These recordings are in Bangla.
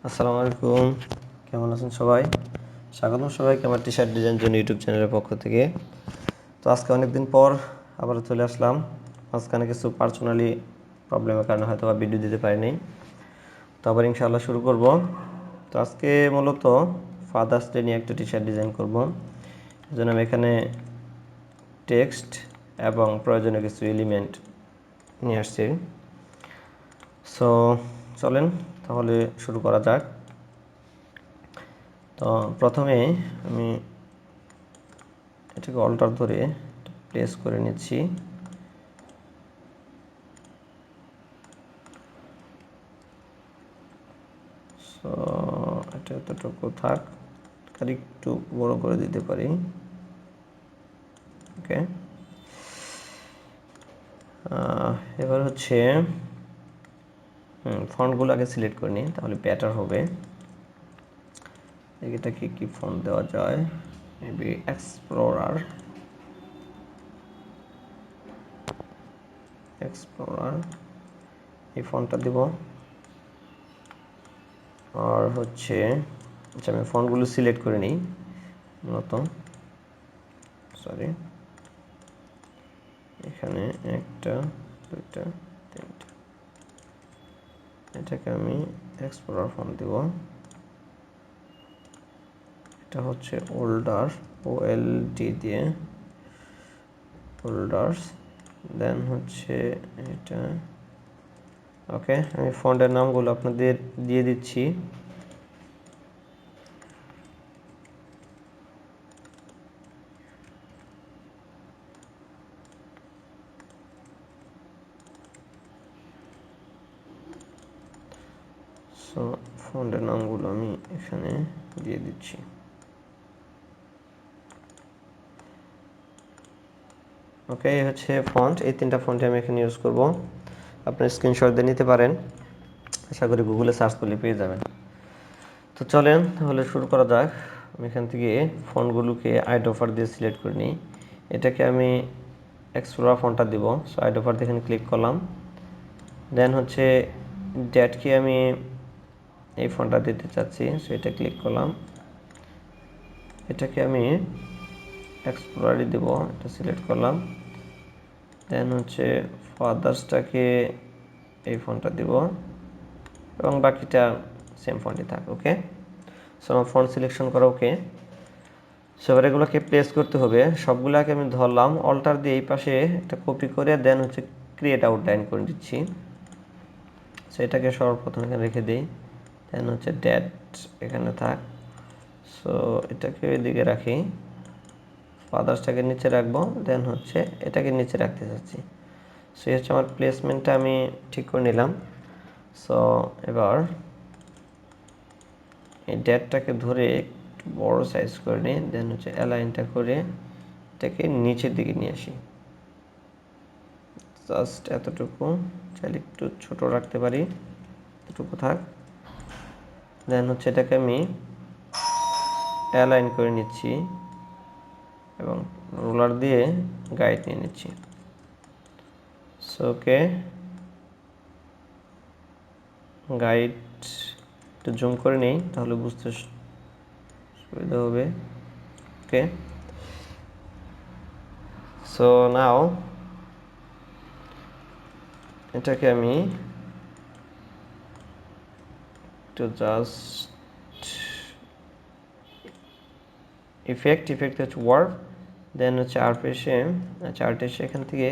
আসসালামু আলাইকুম, কেমন আছেন সবাই? স্বাগতম সবাইকে আমার টি শার্ট ডিজাইন জন্য ইউটিউব চ্যানেলের পক্ষ থেকে। তো আজকে অনেকদিন পর আবার চলে আসলাম। মাঝখানে কিছু পার্সোনালি প্রবলেমের কারণে হয়তো বা ভিডিও দিতে পারিনি, তো আবার ইনশাআল্লাহ শুরু করব। তো আজকে মূলত ফাদার্স ডে নিয়ে একটা টি শার্ট ডিজাইন করব। এই জন্য আমি এখানে টেক্সট এবং প্রয়োজনীয় কিছু এলিমেন্ট নিয়ে আসছি। সো চলেন তাহলে শুরু করা যাক। তো প্রথমে আমি এটাকে অল্টার ধরে প্লেস করে নিচ্ছি। সো এটা এতটুকু থাক, আর একটু বড় করে দিতে পারি। ওকে, এবার হচ্ছে ফন্টগুলো আগে সিলেক্ট করে নিই, তাহলে বেটার হবে। এটাকে কি ফন্ট দেওয়া যায়? Maybe explorer. এই ফন্টটা দিব। আর হচ্ছে আচ্ছা, আমি ফন্টগুলো সিলেক্ট করে নিই মূলত। সরি, এখানে একটা, দুইটা, তিনটা। এটাকে আমি এক্সপ্লোরার ফন্ট দিব। এটা হচ্ছে ওল্ডার, OLD দিয়ে ওল্ডার্স। দেন হচ্ছে এটা। ওকে, আমি ফন্টের নামগুলো আপনাদের দিয়ে দিচ্ছি। সো ফন্টের নামগুলো আমি এখানে দিয়ে দিচ্ছি। ওকে, এই হচ্ছে ফন্ট। এই তিনটা ফন্টে আমি এখানে ইউজ করব। আপনি স্ক্রিনশট দিয়ে নিতে পারেন, আশা করি গুগলে সার্চ করলে পেয়ে যাবেন। তো চলেন তাহলে শুরু করা যাক। আমি এখান থেকে ফন্টগুলোকে আইডোফার দিয়ে সিলেক্ট করে নিই। এটাকে আমি এক্সপ্লোরার ফন্টটা দিব। সো আইডোফার দিয়ে এখানে ক্লিক করলাম। দেন হচ্ছে ড্যাটকে আমি এই ফন্টটা দিতে চাচ্ছি, সো এটা ক্লিক করলাম। এটাকে আমি এক্সপ্লোরারই দেব, এটা সিলেক্ট করলাম। দেন হচ্ছে ফাদার্সটাকে এই ফন্টটা দিব এবং বাকিটা সেম ফন্টই থাক। ওকে, সো আমার ফন্ট সিলেকশন করা ওকে। সো এবার এগুলোকে প্লেস করতে হবে। সবগুলোকে আমি ধরলাম, অল্টার দিয়ে এই পাশে একটা কপি করে দেন হচ্ছে ক্রিয়েট আউটলাইন করে দিচ্ছি। সো এটাকে সর্বপ্রথম এখানে রেখে দিই। দেন হচ্ছে ড্যাট এখানে থাক। সো এটাকে ওইদিকে রাখি, ফাদার্সটাকে নিচে রাখবো। দেন হচ্ছে এটাকে নিচে রাখতে চাচ্ছি। সো এই হচ্ছে আমার প্লেসমেন্টটা আমি ঠিক করে নিলাম। সো এবার এই ড্যাটটাকে ধরে একটু বড় সাইজ করে নিই। দেন হচ্ছে অ্যালাইনটা করে এটাকে নিচের দিকে নিয়ে আসি, জাস্ট এতটুকু। চাইলে একটু ছোট রাখতে পারি, এতটুকু থাক। দেন হচ্ছে এটাকে আমি অ্যালাইন করে নিচ্ছি এবং রোলার দিয়ে গাইড নিয়ে নিচ্ছি। সো ওকে, গাইড একটু জুম করে নেই, তাহলে বুঝতে সুবিধা হবে। ওকে, সো নাও এটাকে আমি একটু জাস্ট ইফেক্ট হচ্ছে ওয়ার্ড। দেন হচ্ছে আর্ট এসে, আচ্ছা আর্ট এসে এখান থেকে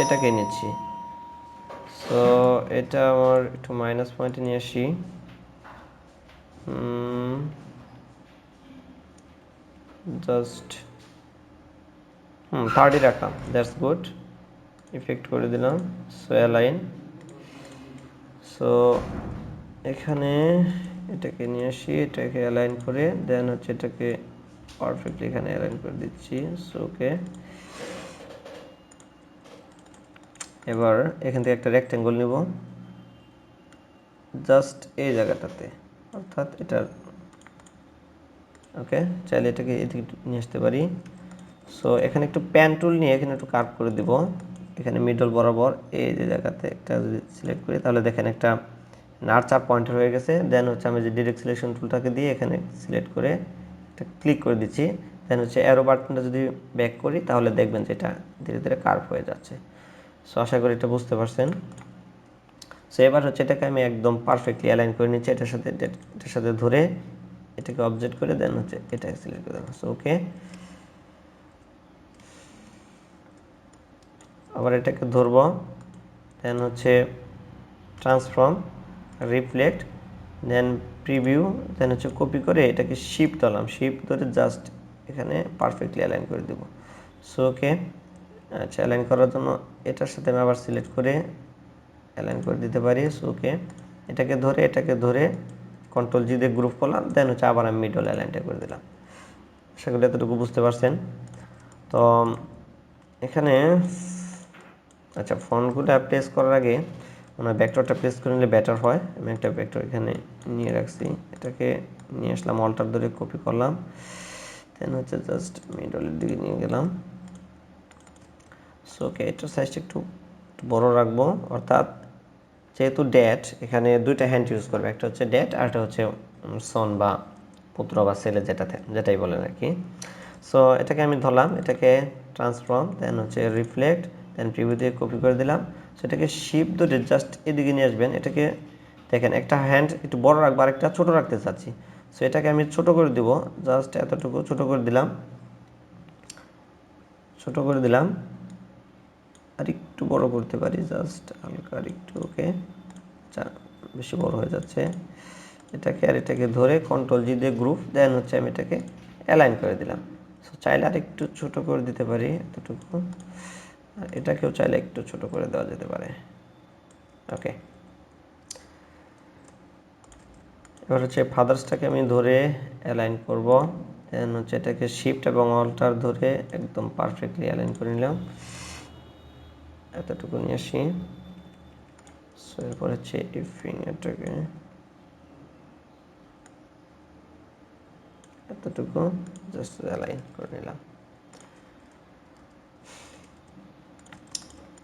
এটাকে নিচ্ছি। সো এটা আমার একটু মাইনাস পয়েন্টে নিয়ে আসি। জাস্ট 30 রাখলাম, দ্যাটস গুড। ইফেক্ট করে দিলাম। So align. সো এখানে এটাকে নিয়ে আসি, এটাকে অ্যালাইন করে দেন হচ্ছে এটাকে পারফেক্টলি এখানে অ্যালাইন করে দিচ্ছি। সো ওকে, এবার এখান থেকে একটা রেক্ট্যাঙ্গল নিব জাস্ট এই জায়গাটাতে, অর্থাৎ এটার। ওকে, চাইলে এটাকে এদিকে নিয়ে আসতে পারি। সো এখানে একটু প্যান টুল নিয়ে এখানে একটু কার্ভ করে দেব। এখানে মিডল বরাবর এই যে জায়গাতে একটা যদি সিলেক্ট করি, তাহলে দেখেন একটা নার্চ আর পয়েন্টার হয়ে গেছে। দেন হচ্ছে আমি যে ডিরেক্ট সিলেকশন টুলটাকে দিয়ে এখানে সিলেক্ট করে এটা ক্লিক করে দিচ্ছি। দেন হচ্ছে অ্যারো বাটনটা যদি ব্যাক করি তাহলে দেখবেন যে এটা ধীরে ধীরে কার্ভ হয়ে যাচ্ছে। সো আশা করি এটা বুঝতে পারছেন। সো এবার হচ্ছে এটাকে আমি একদম পারফেক্টলি অ্যালাইন করে নিচ্ছি, এটার সাথে ধরে এটাকে অবজেক্ট করে দেন হচ্ছে এটাকে সিলেক্ট করে দেন। সো ওকে, আবার এটাকে ধরবো, দেন হচ্ছে ট্রান্সফর্ম, রিফ্লেক্ট, দেন প্রিভিউ, দেন হচ্ছে কপি করে এটাকে শিফট ধরলাম, শিফট ধরে জাস্ট এখানে পারফেক্টলি অ্যালাইন করে দেবো। সো ওকে, আচ্ছা অ্যালাইন করার জন্য এটার সাথে আমি আবার সিলেক্ট করে অ্যালাইন করে দিতে পারি। সো ওকে, এটাকে ধরে কন্ট্রোল জি দিয়ে গ্রুপ করলাম, দেন হচ্ছে আবার আমি মিডল অ্যালাইনটা করে দিলাম। আশা করি এতটুকু বুঝতে পারছেন। তো এখানে আচ্ছা ফন্টগুলো প্লেস করার আগে মানে ভেক্টরটা প্লেস করে নিলে বেটার হয়। আমি একটা ভেক্টর এখানে নিয়ে রাখছি, এটাকে নিয়ে আসলাম, অল্টার ধরে কপি করলাম, দেন হচ্ছে জাস্ট মিডলের দিকে নিয়ে গেলাম। সো ওকে, এটার সাইজটা একটু বড় রাখবো, অর্থাৎ যেহেতু ডেট এখানে দুইটা হ্যান্ড ইউজ করবে, একটা হচ্ছে ডেট আর একটা হচ্ছে সন বা পুত্র বা ছেলে যেটাই বলেন আর কি। সো এটাকে আমি ধরলাম, এটাকে ট্রান্সফর্ম, দেন হচ্ছে রিফ্লেক্ট, দেন প্রিভিউ দিয়ে কপি করে দিলাম। সো এটাকে শিপ ধরে জাস্ট এদিকে নিয়ে আসবেন। এটাকে দেখেন একটা হ্যান্ড একটু বড় রাখবো আর একটা ছোটো রাখতে চাচ্ছি। সো এটাকে আমি ছোটো করে দিব, জাস্ট এতটুকু ছোটো করে দিলাম, আর একটু বড় করতে পারি, জাস্ট হালকা আর একটু। ওকে, আচ্ছা বেশি বড় হয়ে যাচ্ছে। এটাকে ধরে কন্ট্রোল জি দিয়ে গ্রুপ, দেন হচ্ছে আমি এটাকে অ্যালাইন করে দিলাম। সো চাইলে আর একটু ছোট করে দিতে পারি এতটুকু, আর এটাকেও চাইলে একটু ছোট করে দেওয়া যেতে পারে। ওকে, এবার হচ্ছে ফাদার্সটাকে আমি ধরে অ্যালাইন করব, দেন হচ্ছে এটাকে শিফট এবং অল্টার ধরে একদম পারফেক্টলি অ্যালাইন করে নিলাম, এতটুকু নিয়ে আসি। সো এরপর হচ্ছে এই ফিঙ্গারটাকে এতটুকু জাস্ট অ্যালাইন করে নিলাম।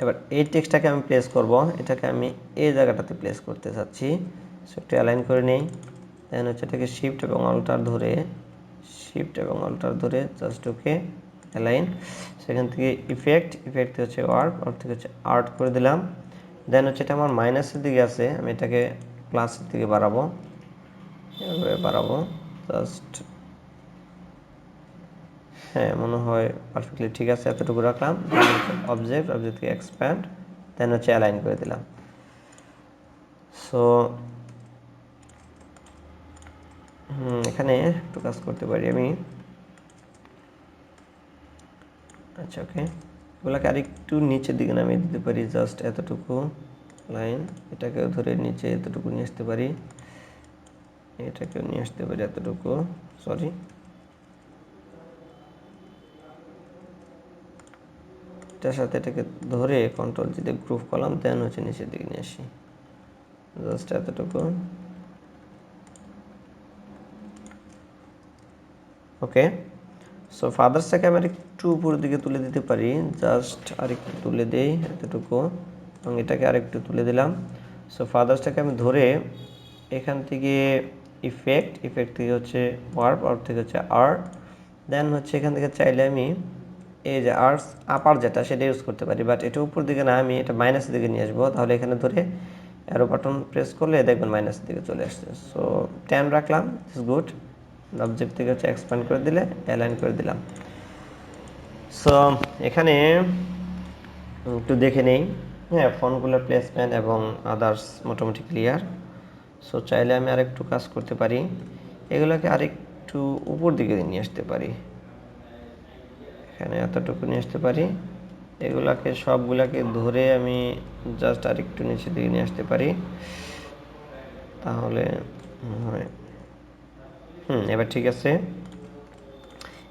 এবার এই টেক্সটটাকে আমি প্লেস করব, এটাকে আমি এই জায়গাটাতে প্লেস করতে চাচ্ছি। সো একটু অ্যালাইন করে নেই, দেন হচ্ছে এটাকে শিফট এবং অল্টার ধরে জাস্ট ওকে অ্যালাইন। সেখান থেকে ইফেক্ট হচ্ছে ওয়ার্ক থেকে হচ্ছে আর্ট করে দিলাম। দেন হচ্ছে এটা আমার মাইনাসের দিকে আছে, আমি এটাকে প্লাসের দিকে বাড়াবো, এভাবে বাড়াবো জাস্ট। হ্যাঁ মনে হয় পারফেক্টলি ঠিক আছে, এতটুকু রাখলাম। অবজেক্ট থেকে এক্সপ্যান্ড, দেন হচ্ছে অ্যালাইন করে দিলাম। সো এখানে একটু কাজ করতে পারি আমি। আচ্ছা ওকে, এগুলোকে আরেকটু নিচের দিকে নামিয়ে দিতে পারি, জাস্ট এতটুকু লাইন। এটাকেও ধরে নিচে এতটুকু নিয়ে আসতে পারি, এটাকেও নিয়ে আসতে পারি এতটুকু, সরি। এটার সাথে এটাকে ধরে কন্ট্রোল জি দিয়ে গ্রুপ করলাম, দেন হচ্ছে নিচের দিকে নিয়ে আসি, জাস্ট এতটুকু। ওকে, সো ফাদার্সটাকে আমি একটু উপরের দিকে তুলে দিতে পারি, জাস্ট আরেকটু তুলে দেই এতটুকু, এবং এটাকে আরেকটু তুলে দিলাম। সো ফাদার্সটাকে আমি ধরে এখান থেকে ইফেক্ট থেকে হচ্ছে ওয়ার্প থেকে হচ্ছে আর্ট, দেন হচ্ছে এখান থেকে চাইলে আমি এই যে আর্টস আপার যেটা সেটা ইউজ করতে পারি, বাট এটা উপর দিকে না, আমি এটা মাইনাসের দিকে নিয়ে আসবো। তাহলে এখানে ধরে অ্যারো বাটন প্রেস করলে দেখবেন মাইনাসের দিকে চলে আসছে। সো 10 রাখলাম, ইটস গুড। অবজেক্ট থেকে হচ্ছে এক্সপ্যান্ড করে দিলে অ্যালাইন করে দিলাম। সো এখানে একটু দেখে নেই, হ্যাঁ ফন্টগুলোর প্লেসমেন্ট এবং আদার্স মোটামুটি ক্লিয়ার। সো চাইলে আমি আরেকটু কাজ করতে পারি, এগুলোকে আরেকটু উপর দিকে নিয়ে আসতে পারি, এখানে এতটুকু নিয়ে আসতে পারি। এগুলাকে সবগুলাকে ধরে আমি জাস্ট আরেকটু নিচের দিকে নিয়ে আসতে পারি, তাহলে হয়। এবার ঠিক আছে।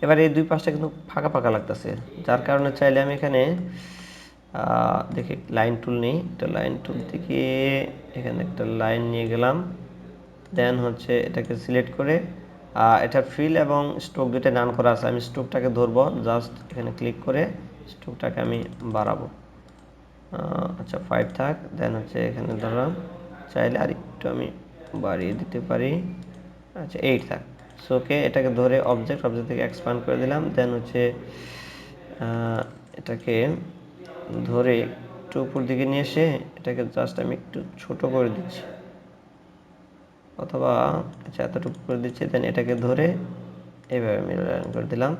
এবার এই দুই পাশটা কিন্তু ফাঁকা ফাঁকা লাগতেছে, যার কারণে চাইলে আমি এখানে দেখি লাইন টুল নেই, একটা লাইন টুল থেকে এখানে একটা লাইন নিয়ে গেলাম, দেন হচ্ছে এটাকে সিলেক্ট করে এটার ফিল এবং স্ট্রোক দুটো ডান করা আছে, আমি স্ট্রোকটাকে ধরবো, জাস্ট এখানে ক্লিক করে স্ট্রোকটাকে আমি বাড়াবো। আচ্ছা 5 থাক, দেন হচ্ছে এখানে ধরলাম চাইলে আরেকটু আমি বাড়িয়ে দিতে পারি। আচ্ছা 8 থাক। সো ওকে, এটাকে ধরে অবজেক্ট থেকে এক্সপ্যান্ড করে দিলাম। দেন হচ্ছে এটাকে ধরে একটু উপর দিকে নিয়ে এসে এটাকে জাস্ট আমি একটু ছোট করে দিচ্ছি, অথবা আচ্ছা এতটুকু করে দিচ্ছি। দেন এটাকে ধরে এইভাবে মিরর লাইন করে দিলাম।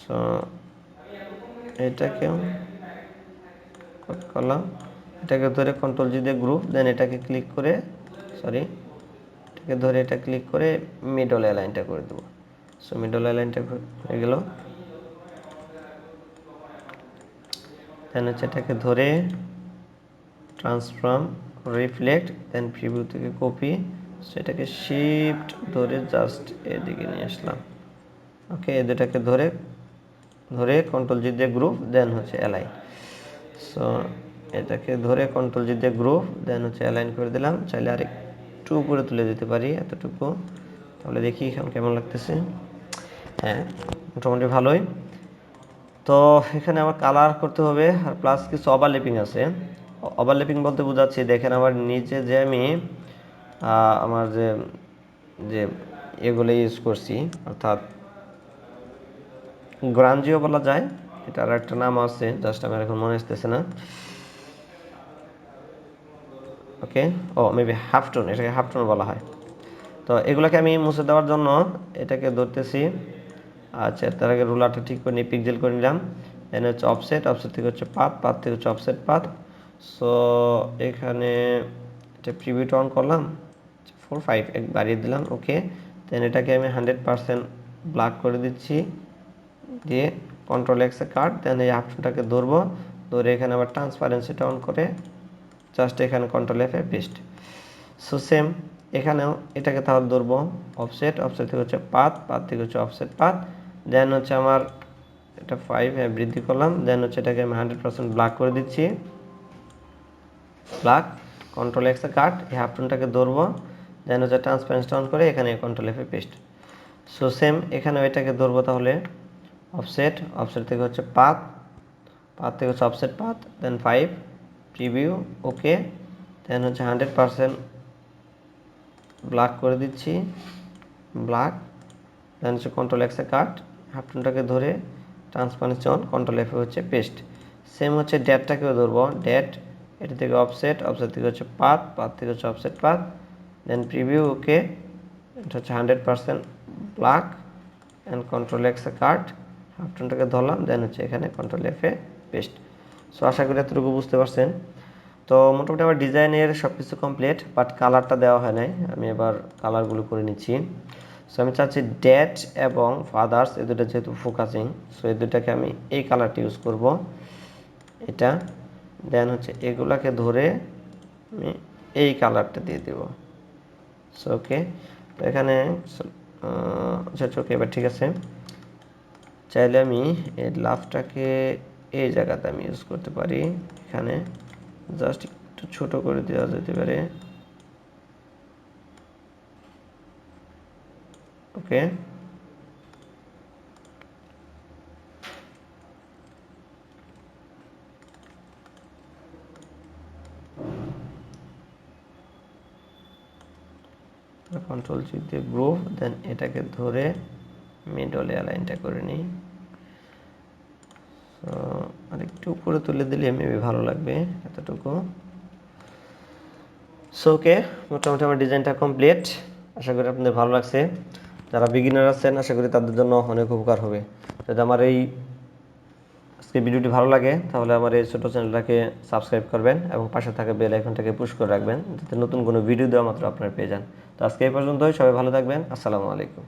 সো এটাকেও করলাম, এটাকে ধরে কন্ট্রোল জি দিয়ে গ্রুপ, দেন এটাকে ক্লিক করে এটাকে ধরে এটা ক্লিক করে মিডল অ্যালাইনটা করে দেবো। সো মিডল অ্যালাইনটা হয়ে গেল। দেন হচ্ছে এটাকে ধরে ট্রান্সফর্ম, রিফ্লেক্ট, দেন প্রিভিউ থেকে কপি, সেটাকে শিফট ধরে জাস্ট এদিকে নিয়ে আসলাম। ওকে, এই দুটাকে ধরে কন্ট্রোল জি দিয়ে গ্রুপ, দেন হচ্ছে অ্যালাইন। সো এটাকে ধরে কন্ট্রোল জি দিয়ে গ্রুপ, দেন হচ্ছে অ্যালাইন করে দিলাম। চাইলে আর একটু উপরে তুলে দিতে পারি, এতটুকু। তাহলে দেখি এখন কেমন লাগতেছে। হ্যাঁ, মোটামুটি ভালোই। তো এখানে আমার কালার করতে হবে, আর প্লাস কিছু ওভারল্যাপিং আছে। ওভারল্যাপিং বলতে বোঝাচ্ছি, দেখেন আমার নিচে যে আমি আমার যে এগুলো ইউজ করছি, অর্থাৎ গ্রাঞ্জিও বলা যায়, এটার একটা নাম আছে, জাস্ট আমার এখন মনে আসতেছে না। ওকে, ও মেবি হাফটোন, এটাকে হাফটোন বলা হয়। তো এগুলোকে আমি মুছে দেওয়ার জন্য এটাকে ধরতেছি। আচ্ছা, তার আগে রুলারটা ঠিক করে নিয়ে পিক্সেল করে নিলাম। দেন হচ্ছে অফসেট থেকে হচ্ছে পাথ থেকে হচ্ছে অফসেট পাথ। সো এখানে এটা প্রিভিউটা অন করলাম, 4-5 এক বাড়িয়ে দিলাম। ওকে, দেন এটাকে আমি 100% ব্ল্যাক করে দিচ্ছি, দিয়ে কন্ট্রোল এক্সে কাট। দেন এই অপশনটাকে ধরবো, ধরে এখানে আবার ট্রান্সপারেন্সিটা অন করে জাস্ট এখানে কন্ট্রোল এফে পেস্ট। সো সেম এখানেও এটাকে তাহলে ধরবো অফসেট থেকে হচ্ছে পাথ থেকে হচ্ছে অফসেট পাথ। দেন হচ্ছে আমার এটা 5 বৃদ্ধি করলাম। দেন হচ্ছে এটাকে আমি 100% ব্ল্যাক করে দিচ্ছি, ব্ল্যাক, কন্ট্রোল এক্সে কাট, এই হাফটোনটাকে ধরবো। দেন হচ্ছে ট্রান্সপারেন্সি অন করে এখানে কন্ট্রোল এফে পেস্ট। সো সেম এখানেও এটাকে ধরবো তাহলে অফসেট থেকে হচ্ছে পাথ থেকে হচ্ছে অফসেট পাথ, দেন 5 প্রিভিউ, ওকে, দেন হচ্ছে 100% ব্ল্যাক করে দিচ্ছি, ব্ল্যাক। দেন হচ্ছে কন্ট্রোল এক্সে কাট, হাফটোনটাকে ধরে ট্রান্সপারেন্সি অন, কন্ট্রোল এফে হচ্ছে পেস্ট। সেম হচ্ছে ডেটটাকেও ধরবো, ডেট, এটা থেকে অফসেট থেকে হচ্ছে পাথ থেকে হচ্ছে অফসেট পাথ, দেন প্রিভিউ, ওকে, এটা হচ্ছে 100% ব্ল্যাক অ্যান্ড কন্ট্রোল এক্সে কাট, হাফটোনটাকে ধরলাম, দেন হচ্ছে এখানে কন্ট্রোল এফে পেস্ট। সো আশা করি এতটুকু বুঝতে পারছেন। তো মোটামুটি আমার ডিজাইনের সব কিছু কমপ্লিট, বাট কালারটা দেওয়া হয় নাই, আমি এবার কালারগুলো করে নিচ্ছি। সো আমি চাচ্ছি ডেট এবং ফাদার্স এই দুটো যেহেতু ফোকাসিং, সো এই দুটাকে আমি এই কালারটা ইউজ করব, এটা। দেন হচ্ছে এগুলাকে ধরে আমি এই কালারটা দিয়ে দেব। সো ওকে, তো এখানে আচ্ছা ওকে, এবার ঠিক আছে। চাইলে আমি এই লাভটাকে এই জায়গাতে আমি ইউজ করতে পারি, এখানে জাস্ট একটু ছোট করে দেওয়া যেতে পারে। ওকে, কন্ট্রোল জি দিয়ে গ্রুপ, দেন এটাকে ধরে মিডলে অ্যালাইনটা করে নিই। সো আর একটু উপরে তুলে দিলে মেবি ভালো লাগবে, এতটুকু। সো ওকে, মোটামুটি আমার ডিজাইনটা কমপ্লিট। আশা করি আপনাদের ভালো লাগছে। যারা বিগিনার আছেন আশা করি তাদের জন্য অনেক উপকার হবে। যদি আমার এই আজকে ভিডিওটি ভালো লাগে তাহলে আমার এই ছোটো চ্যানেলটাকে সাবস্ক্রাইব করবেন এবং পাশে থাকা বেল আইকনটাকে পুশ করে রাখবেন, যাতে নতুন কোনো ভিডিও দেওয়া মাত্র আপনারা পেয়ে যান। তো আজকে এই পর্যন্তই, সবাই ভালো থাকবেন। আসসালামু আলাইকুম।